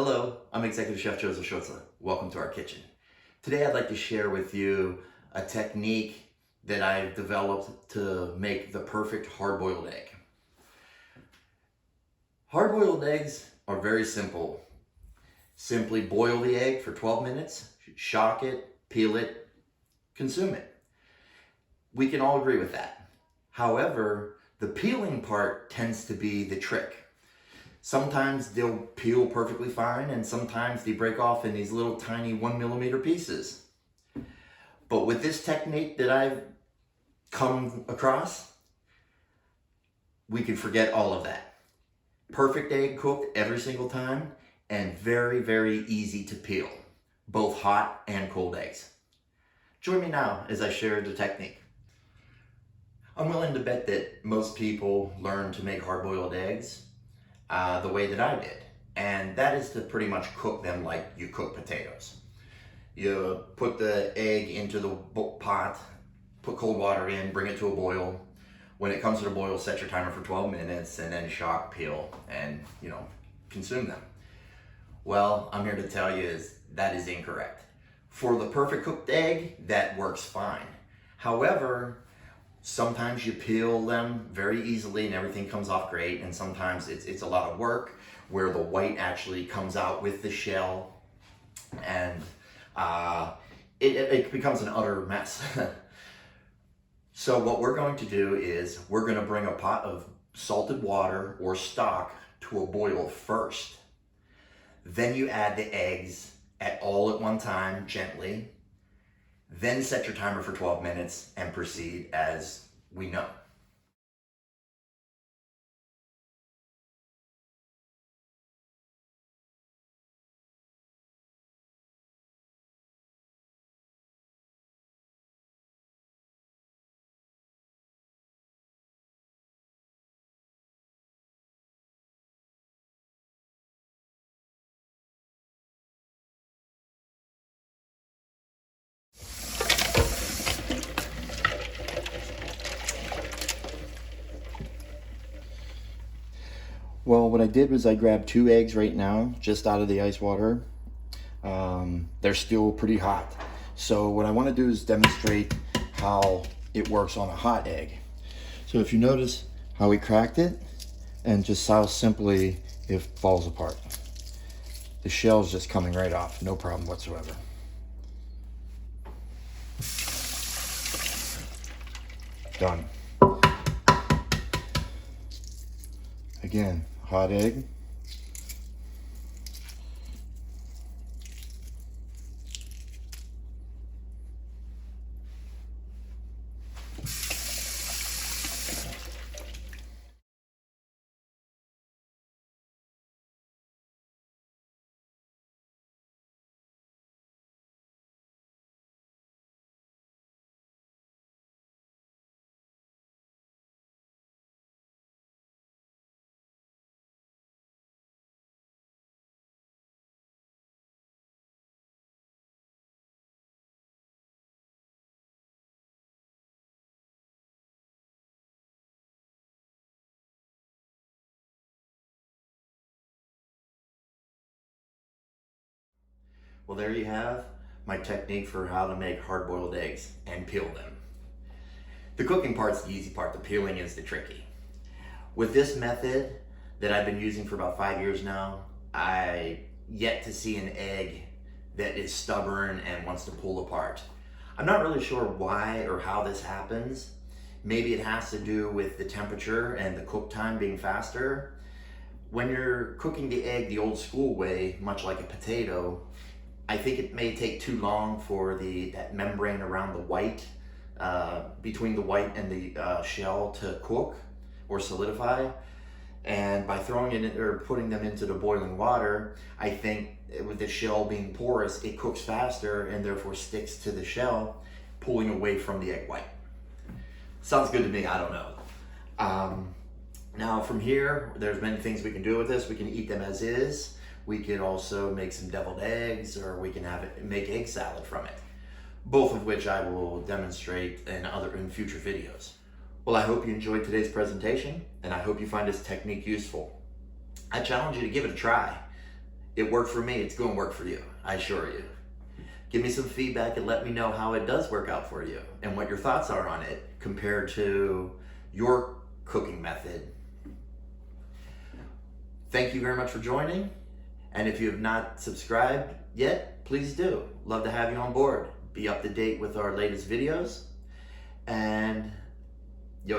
Hello, I'm Executive Chef Joseph Schutzer. Welcome to our kitchen. Today I'd like to share with you a technique that I've developed to make the perfect hard-boiled egg. Hard-boiled eggs are very simple. Simply boil the egg for 12 minutes, shock it, peel it, consume it. We can all agree with that. However, the peeling part tends to be the trick. Sometimes they'll peel perfectly fine, and sometimes they break off in these little tiny 1 millimeter pieces. But with this technique that I've come across, we can forget all of that. Perfect egg cooked every single time, and very, very easy to peel, both hot and cold eggs. Join me now as I share the technique. I'm willing to bet that most people learn to make hard-boiled eggs the way that I did. And that is to pretty much cook them like you cook potatoes. You put the egg into the pot, put cold water in, bring it to a boil. When it comes to the boil, set your timer for 12 minutes and then shock, peel, and consume them. Well, I'm here to tell you that is incorrect. For the perfect cooked egg, that works fine. However, sometimes you peel them very easily and everything comes off great, and sometimes it's a lot of work where the white actually comes out with the shell, and it becomes an utter mess. So what we're going to do is we're going to bring a pot of salted water or stock to a boil first. Then you add the eggs all at one time, gently. Then set your timer for 12 minutes and proceed as we know. Well, what I did was I grabbed 2 eggs right now, just out of the ice water. They're still pretty hot. So what I want to do is demonstrate how it works on a hot egg. So if you notice how we cracked it, and just how simply it falls apart. The shell's just coming right off, no problem whatsoever. Done. Again, hot egg. Well, there you have my technique for how to make hard-boiled eggs and peel them. The cooking part's the easy part, the peeling is the tricky. With this method that I've been using for about 5 years now, I yet to see an egg that is stubborn and wants to pull apart. I'm not really sure why or how this happens. Maybe it has to do with the temperature and the cook time being faster. When you're cooking the egg the old school way, much like a potato, I think it may take too long for that membrane around the white, between the white and the shell to cook or solidify. And by throwing it in, or putting them into the boiling water, I think with the shell being porous, it cooks faster and therefore sticks to the shell, pulling away from the egg white. Sounds good to me, I don't know. Now from here, there's many things we can do with this. We can eat them as is. We could also make some deviled eggs, or we can make egg salad from it. Both of which I will demonstrate in future videos. Well, I hope you enjoyed today's presentation, and I hope you find this technique useful. I challenge you to give it a try. It worked for me, it's gonna work for you, I assure you. Give me some feedback and let me know how it does work out for you and what your thoughts are on it compared to your cooking method. Thank you very much for joining. And if you have not subscribed yet, please do. Love to have you on board. Be up to date with our latest videos. And yo,